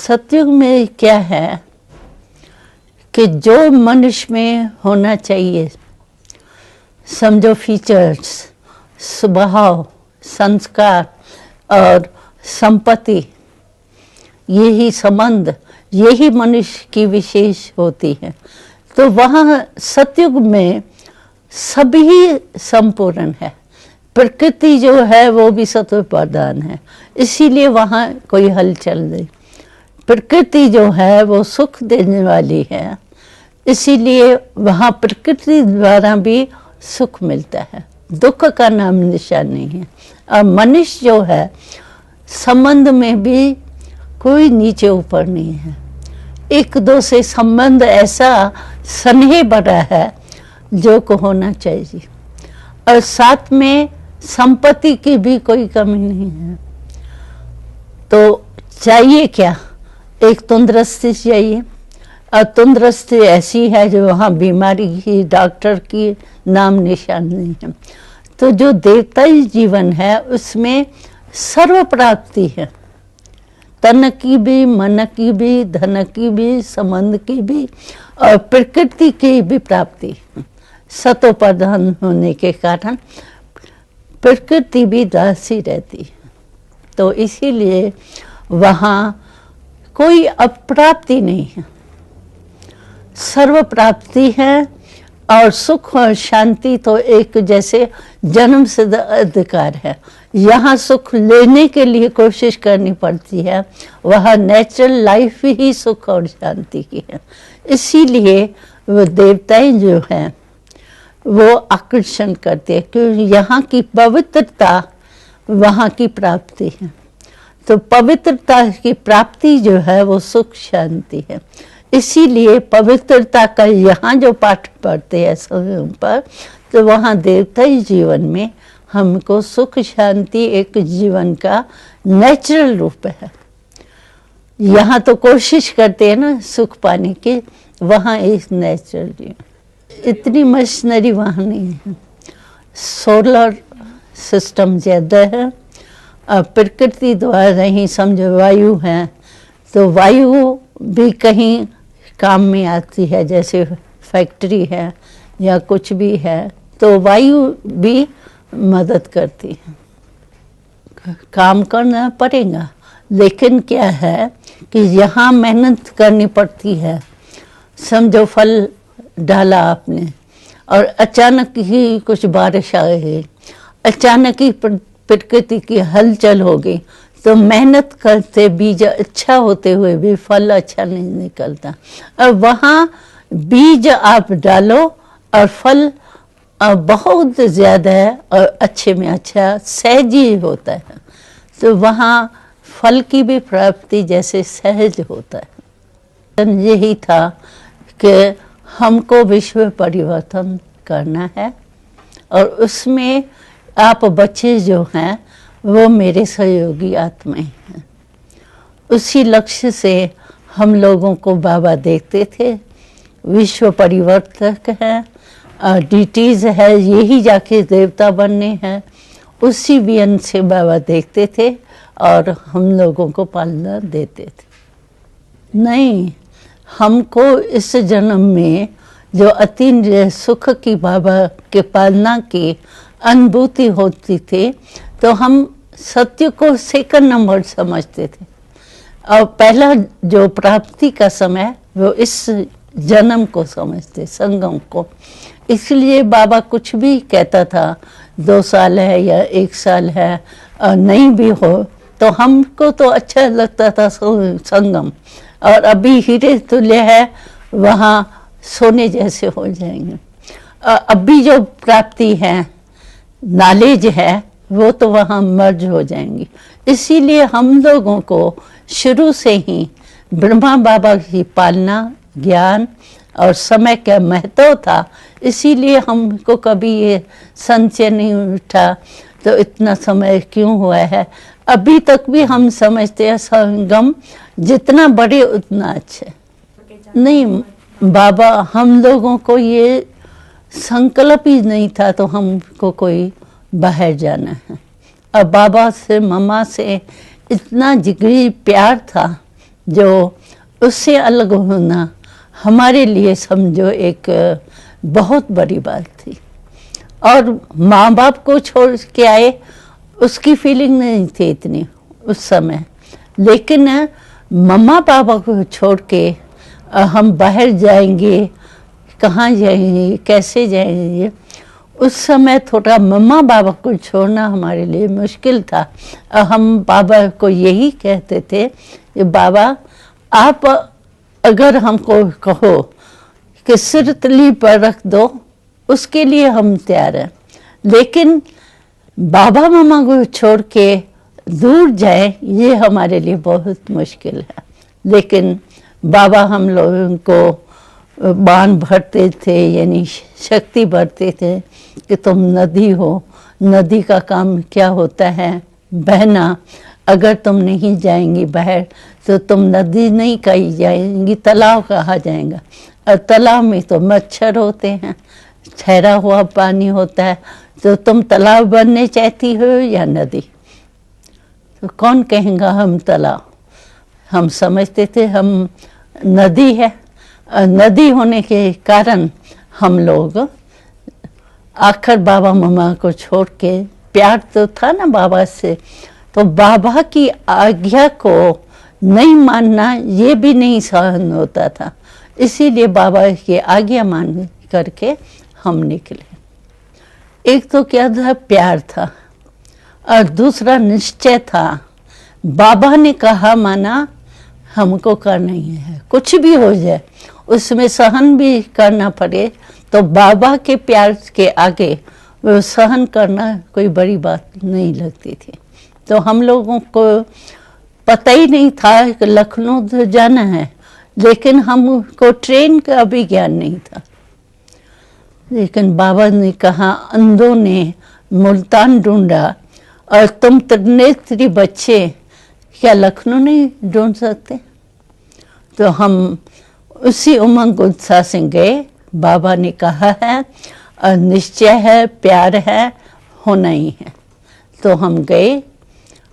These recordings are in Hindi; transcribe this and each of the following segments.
सतयुग में क्या है कि जो मनुष्य में होना चाहिए, समझो फीचर्स, स्वभाव, संस्कार और संपत्ति, यही संबंध, यही मनुष्य की विशेष होती है। तो वहाँ सतयुग में सभी संपूर्ण है। प्रकृति जो है वो भी सत्व प्रधान है, इसीलिए वहाँ कोई हलचल नहीं। प्रकृति जो है वो सुख देने वाली है, इसीलिए वहाँ प्रकृति द्वारा भी सुख मिलता है, दुख का नाम निशान नहीं है। और मनुष्य जो है संबंध में भी कोई नीचे ऊपर नहीं है, एक दो से संबंध ऐसा स्नेह बड़ा है जो को होना चाहिए। और साथ में संपत्ति की भी कोई कमी नहीं है। तो चाहिए क्या? एक तंदुरुस्ती चाहिए, और तंदुरुस्ती ऐसी है जो वहाँ बीमारी की, डॉक्टर की नाम निशान नहीं है। तो जो देवताई जीवन है उसमें सर्व प्राप्ति है, तन की भी, मन की भी, धन की भी, संबंध की भी और प्रकृति की भी प्राप्ति। सतो प्रधान होने के कारण प्रकृति भी दासी रहती है। तो इसीलिए वहाँ कोई अप्राप्ति नहीं है, सर्व प्राप्ति है। और सुख और शांति तो एक जैसे जन्म सिद्ध अधिकार है। यहाँ सुख लेने के लिए कोशिश करनी पड़ती है, वह नेचुरल लाइफ ही सुख और शांति की है। इसीलिए वो देवताएं जो हैं वो आकर्षण करते हैं, क्योंकि यहाँ की पवित्रता वहाँ की प्राप्ति है। तो पवित्रता की प्राप्ति जो है वो सुख शांति है। इसीलिए पवित्रता का यहाँ जो पाठ पढ़ते हैं समय पर, तो वहाँ देवताई जीवन में हमको सुख शांति एक जीवन का नेचुरल रूप है। यहाँ तो कोशिश करते हैं ना सुख पाने की, वहाँ एक नेचुरल, इतनी मशीनरी वहाँ नहीं है। सोलर सिस्टम ज़्यादा है, प्रकृति द्वारा ही समझो वायु है, तो वायु भी कहीं काम में आती है, जैसे फैक्ट्री है या कुछ भी है, तो वायु भी मदद करती है। काम करना पड़ेगा, लेकिन क्या है कि यहाँ मेहनत करनी पड़ती है। समझो फल डाला आपने और अचानक ही कुछ बारिश आ गई, अचानक ही प्रकृति की हलचल हो गई, तो मेहनत करते बीज अच्छा होते हुए भी फल अच्छा नहीं निकलता। और वहाँ बीज आप डालो और फल बहुत ज़्यादा है और अच्छे में अच्छा सहज ही होता है। तो वहाँ फल की भी प्राप्ति जैसे सहज होता है। यही था कि हमको विश्व परिवर्तन करना है, और उसमें आप बच्चे जो हैं वो मेरे सहयोगी आत्माएं हैं। उसी लक्ष्य से हम लोगों को बाबा देखते थे, विश्व परिवर्तक है, डीटीज है, यही जाके देवता बनने हैं। उसी वियन से बाबा देखते थे और हम लोगों को पालना देते थे। नहीं, हमको इस जन्म में जो अति सुख की बाबा के पालना की अनुभूति होती थी, तो हम सत्य को सेकंड नंबर समझते थे, और पहला जो प्राप्ति का समय वो इस जन्म को समझते, संगम को। इसलिए बाबा कुछ भी कहता था, 2 साल है या 1 साल है, और नहीं भी हो तो हमको तो अच्छा लगता था संगम। और अभी हीरे तुल्य है, वहाँ सोने जैसे हो जाएंगे। अभी जो प्राप्ति है, नॉलेज है, वो तो वहाँ मर्ज हो जाएंगी। इसीलिए हम लोगों को शुरू से ही ब्रह्मा बाबा की पालना, ज्ञान और समय का महत्व था। इसीलिए हमको कभी ये संशय नहीं उठा तो इतना समय क्यों हुआ है। अभी तक भी हम समझते हैं संगम जितना बड़े उतना अच्छे। नहीं बाबा, हम लोगों को ये संकल्प ही नहीं था, तो हमको कोई बाहर जाना है। और बाबा से, मम्मा से इतना जिगरी प्यार था, जो उससे अलग होना हमारे लिए समझो एक बहुत बड़ी बात थी। और माँ बाप को छोड़ के आए, उसकी फीलिंग नहीं थी इतनी उस समय, लेकिन मम्मा पापा को छोड़ के हम बाहर जाएंगे, कहाँ जाएंगे, कैसे जाएंगे, उस समय थोड़ा मम्मा पापा को छोड़ना हमारे लिए मुश्किल था। हम बाबा को यही कहते थे कि बाबा आप अगर हमको कहो कि सिर तली पर रख दो, उसके लिए हम तैयार हैं, लेकिन बाबा मम्मा को छोड़ के दूर जाए ये हमारे लिए बहुत मुश्किल है। लेकिन बाबा हम लोगों को बाण भरते थे, यानी शक्ति भरते थे कि तुम नदी हो, नदी का काम क्या होता है बहना, अगर तुम नहीं जाएंगी बाहर तो तुम नदी नहीं कही जाएंगी, तालाब कहा जाएगा, और तालाब में तो मच्छर होते हैं, ठहरा हुआ पानी होता है, तो तुम तालाब बनने चाहती हो या नदी? तो कौन कहेगा हम तालाब? हम समझते थे हम नदी है, नदी होने के कारण हम लोग आखिर बाबा मम्मा को छोड़ के, प्यार तो था ना बाबा से, तो बाबा की आज्ञा को नहीं मानना ये भी नहीं सहन होता था, इसीलिए बाबा की आज्ञा मान करके हम निकले। एक तो क्या था, प्यार था, और दूसरा निश्चय था। बाबा ने कहा माना, हमको करना ही है, कुछ भी हो जाए, उसमें सहन भी करना पड़े, तो बाबा के प्यार के आगे वो सहन करना कोई बड़ी बात नहीं लगती थी। तो हम लोगों को पता ही नहीं था कि लखनऊ तो जाना है, लेकिन हमको ट्रेन का भी ज्ञान नहीं था। लेकिन बाबा ने कहा, अंधों ने मुल्तान ढूंढा और तुम त्रिनेत्री बच्चे क्या लखनऊ नहीं ढूंढ सकते? तो हम उसी उमंग उत्साह से गए। बाबा ने कहा है और निश्चय है, प्यार है, होना ही है। तो हम गए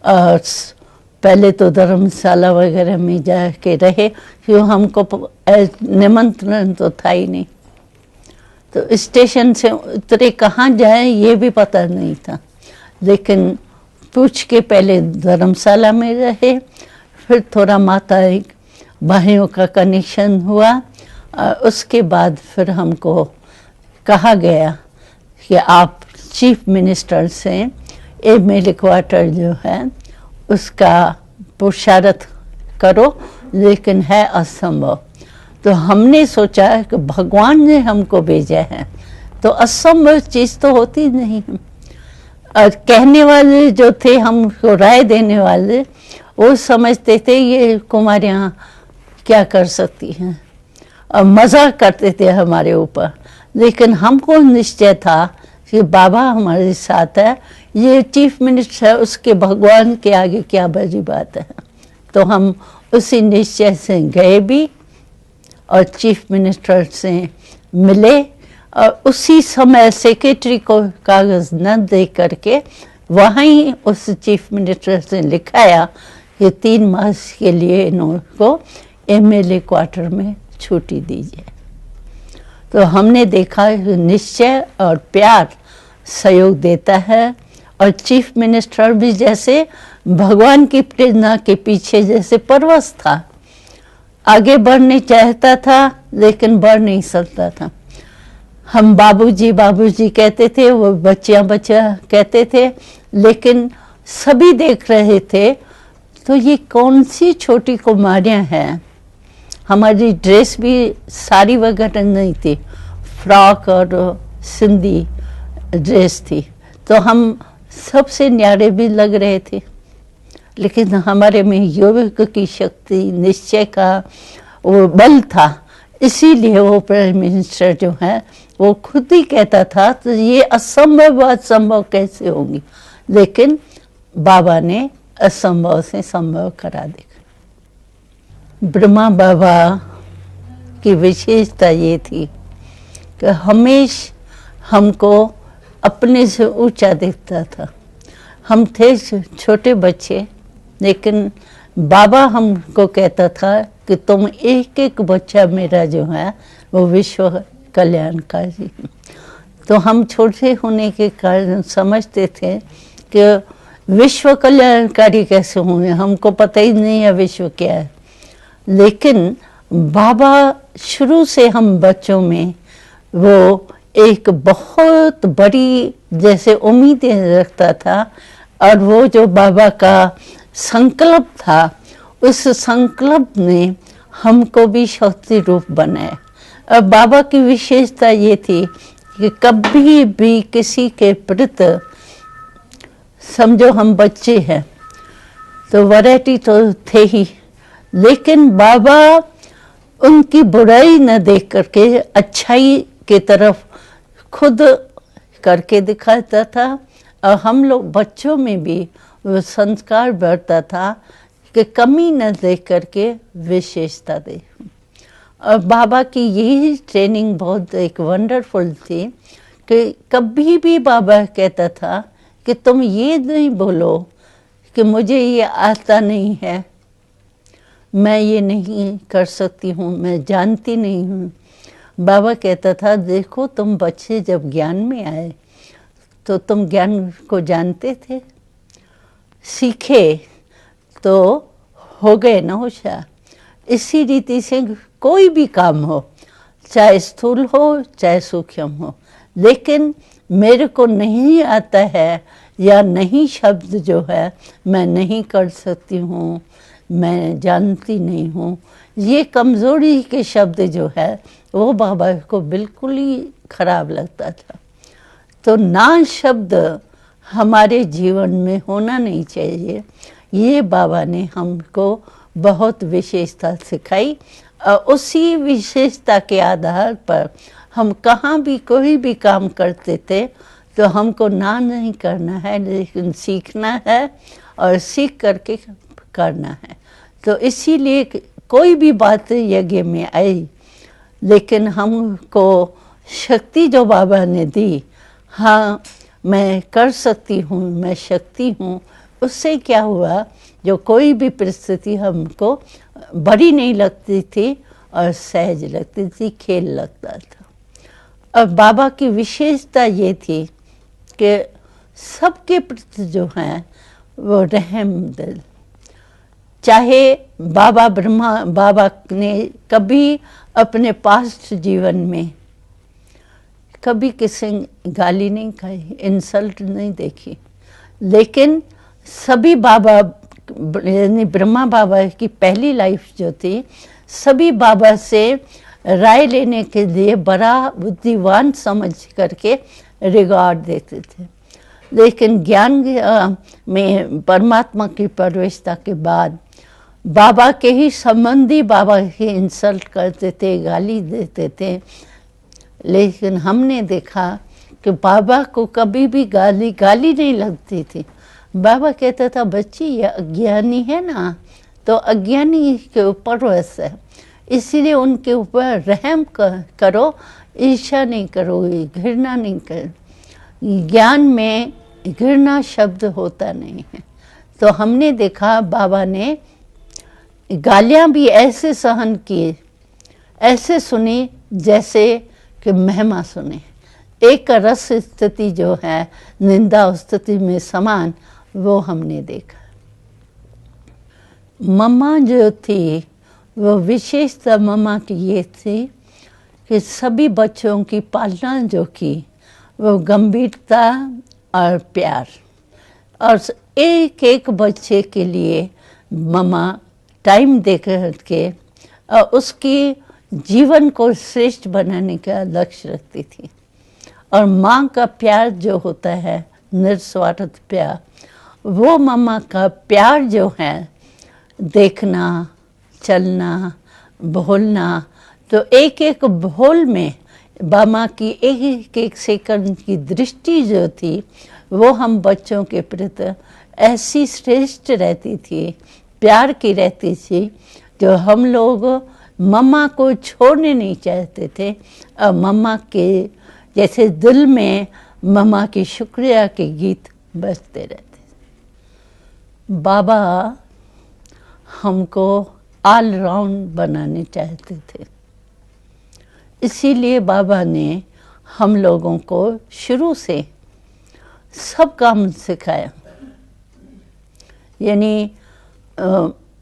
और पहले तो धर्मशाला वगैरह में जाके रहे, क्यों हमको निमंत्रण तो था ही नहीं। तो स्टेशन से उतरे, कहाँ जाए ये भी पता नहीं था, लेकिन पूछ के पहले धर्मशाला में रहे, फिर थोड़ा माता एक भाइयों का कनेक्शन हुआ, उसके बाद फिर हमको कहा गया कि आप चीफ मिनिस्टर से एमएलए क्वार्टर जो है उसका पुरुषार्थ करो, लेकिन है असंभव। तो हमने सोचा कि भगवान ने हमको भेजा है, तो असंभव चीज़ तो होती नहीं। और कहने वाले जो थे, हमको राय देने वाले, वो समझते थे ये कुमारियाँ क्या कर सकती हैं, और मजाक करते थे हमारे ऊपर। लेकिन हमको निश्चय था कि बाबा हमारे साथ है, ये चीफ मिनिस्टर है, उसके भगवान के आगे क्या बड़ी बात है। तो हम उसी निश्चय से गए भी और चीफ मिनिस्टर से मिले, और उसी समय सेक्रेटरी को कागज़ न दे करके वहाँ ही उस चीफ मिनिस्टर से लिखाया कि 3 मास के लिए इनको एमएलए क्वार्टर में छुट्टी दीजिए। तो हमने देखा निश्चय और प्यार सहयोग देता है, और चीफ मिनिस्टर भी जैसे भगवान की प्रेरणा के पीछे जैसे परवश था, आगे बढ़ने चाहता था लेकिन बढ़ नहीं सकता था। हम बाबूजी बाबूजी कहते थे, वो बच्चियां बच्चियां कहते थे, लेकिन सभी देख रहे थे तो ये कौन सी छोटी कुमारियां हैं। हमारी ड्रेस भी साड़ी वगैरह नहीं थी, फ्रॉक और सिंधी ड्रेस थी, तो हम सबसे न्यारे भी लग रहे थे। लेकिन हमारे में योग की शक्ति, निश्चय का वो बल था, इसीलिए वो प्राइम मिनिस्टर जो है वो खुद ही कहता था तो ये असंभव बात संभव कैसे होगी, लेकिन बाबा ने असंभव से संभव करा दिया। ब्रह्मा बाबा की विशेषता ये थी कि हमेशा हमको अपने से ऊंचा देखता था। हम थे छोटे बच्चे, लेकिन बाबा हमको कहता था कि तुम एक एक बच्चा मेरा जो है वो विश्व कल्याणकारी। तो हम छोटे होने के कारण समझते थे कि विश्व कल्याणकारी कैसे होंगे, हमको पता ही नहीं है विश्व क्या है। लेकिन बाबा शुरू से हम बच्चों में वो एक बहुत बड़ी जैसे उम्मीदें रखता था, और वो जो बाबा का संकल्प था, उस संकल्प ने हमको भी शक्ति रूप बनाया। और बाबा की विशेषता ये थी कि कभी भी किसी के प्रति, समझो हम बच्चे हैं तो वैरायटी तो थे ही, लेकिन बाबा उनकी बुराई न देख करके अच्छाई की तरफ खुद करके दिखाता था। और हम लोग बच्चों में भी वो संस्कार बढ़ता था कि कमी न देख करके विशेषता दे। और बाबा की यही ट्रेनिंग बहुत एक वंडरफुल थी कि कभी भी बाबा कहता था कि तुम ये नहीं बोलो कि मुझे ये आता नहीं है, मैं ये नहीं कर सकती हूँ, मैं जानती नहीं हूँ। बाबा कहता था देखो तुम बच्चे जब ज्ञान में आए तो तुम ज्ञान को जानते थे, सीखे तो हो गए ना होशियार। इसी रीति से कोई भी काम हो, चाहे स्थूल हो चाहे सूक्ष्म हो, लेकिन मेरे को नहीं आता है या नहीं शब्द जो है मैं नहीं कर सकती हूँ, मैं जानती नहीं हूँ, ये कमज़ोरी के शब्द जो है वो बाबा को बिल्कुल ही खराब लगता था। तो ना शब्द हमारे जीवन में होना नहीं चाहिए, ये बाबा ने हमको बहुत विशेषता सिखाई। और उसी विशेषता के आधार पर हम कहाँ भी कोई भी काम करते थे तो हमको ना नहीं करना है, लेकिन सीखना है और सीख करके करना है। तो इसीलिए कोई भी बात यज्ञ में आई, लेकिन हमको शक्ति जो बाबा ने दी, हाँ मैं कर सकती हूँ, मैं शक्ति हूँ, उससे क्या हुआ, जो कोई भी परिस्थिति हमको बड़ी नहीं लगती थी और सहज लगती थी, खेल लगता था। और बाबा की विशेषता ये थी कि सबके प्रति जो है वो रहम दिल। चाहे बाबा ने कभी अपने पास्ट जीवन में कभी किसी गाली नहीं खाई, इंसल्ट नहीं देखी, लेकिन सभी बाबा यानी ब्रह्मा बाबा की पहली लाइफ जो थी, सभी बाबा से राय लेने के लिए बड़ा बुद्धिमान समझ करके रिगार्ड देते थे। लेकिन ज्ञान में परमात्मा की प्रवेशता के बाद बाबा के ही संबंधी बाबा की इंसल्ट करते थे, गाली देते थे। लेकिन हमने देखा कि बाबा को कभी भी गाली नहीं लगती थी। बाबा कहता था बच्ची ये अज्ञानी है ना, तो अज्ञानी के ऊपर वैसा है, इसीलिए उनके ऊपर रहम करो, ईर्ष्या नहीं करो, घृणा नहीं करो। ज्ञान में घृणा शब्द होता नहीं है। तो हमने देखा बाबा ने गालियाँ भी ऐसे सहन किए, ऐसे सुनी जैसे कि महिमा सुने। एक रस स्थिति जो है निंदा स्थिति में समान, वो हमने देखा। मम्मा जो थी वो विशेषता मम्मा की ये थी कि सभी बच्चों की पालना जो की वो गंभीरता और प्यार, और एक एक बच्चे के लिए मम्मा टाइम दे करके और उसकी जीवन को श्रेष्ठ बनाने का लक्ष्य रखती थी। और माँ का प्यार जो होता है निस्वार्थ प्यार, वो मम्मा का प्यार जो है देखना, चलना, बोलना, तो एक एक बोल में मामा की एक एक सेकंड की दृष्टि जो थी वो हम बच्चों के प्रति ऐसी श्रेष्ठ रहती थी, प्यार की रहती थी, जो हम लोग मम्मा को छोड़ने नहीं चाहते थे। और मम्मा के जैसे दिल में मम्मा की शुक्रिया के गीत बजते रहते थे। बाबा हमको ऑल राउंड बनाने चाहते थे। इसीलिए बाबा ने हम लोगों को शुरू से सब काम सिखाया, यानी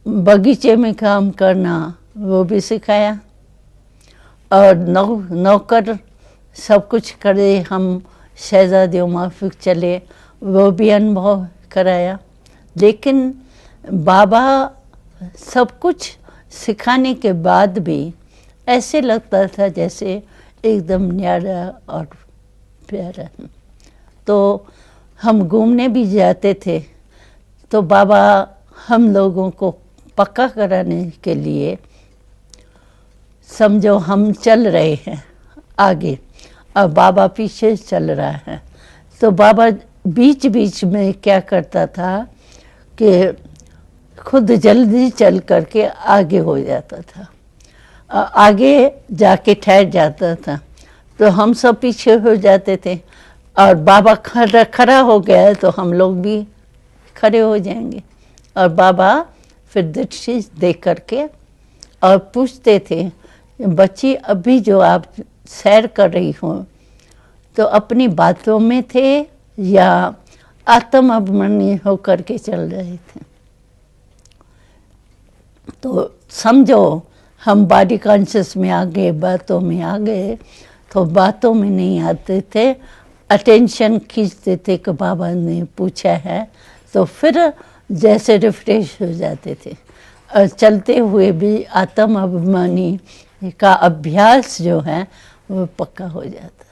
बगीचे में काम करना वो भी सिखाया, और नौकर सब कुछ करे, हम शहजादियों माफिक चले, वो भी अनुभव कराया। लेकिन बाबा सब कुछ सिखाने के बाद भी ऐसे लगता था जैसे एकदम न्यारा और प्यारा। तो हम घूमने भी जाते थे तो बाबा हम लोगों को पक्का कराने के लिए, समझो हम चल रहे हैं आगे और बाबा पीछे चल रहा है, तो बाबा बीच बीच में क्या करता था कि खुद जल्दी चल करके आगे हो जाता था, आगे जाके ठहर जाता था, तो हम सब पीछे हो जाते थे, और बाबा खड़ा हो गया तो हम लोग भी खड़े हो जाएंगे। और बाबा फिर दृष्टि देख करके और पूछते थे, बच्ची अभी जो आप सैर कर रही हो तो अपनी बातों में थे या आत्म अभिमानी होकर के चल रहे थे? तो समझो हम बॉडी कॉन्शियस में आ गए, बातों में आ गए, तो बातों में नहीं आते थे, अटेंशन खींचते थे कि बाबा ने पूछा है, तो फिर जैसे रिफ्रेश हो जाते थे। और चलते हुए भी आत्म अभिमानी का अभ्यास जो है वो पक्का हो जाता।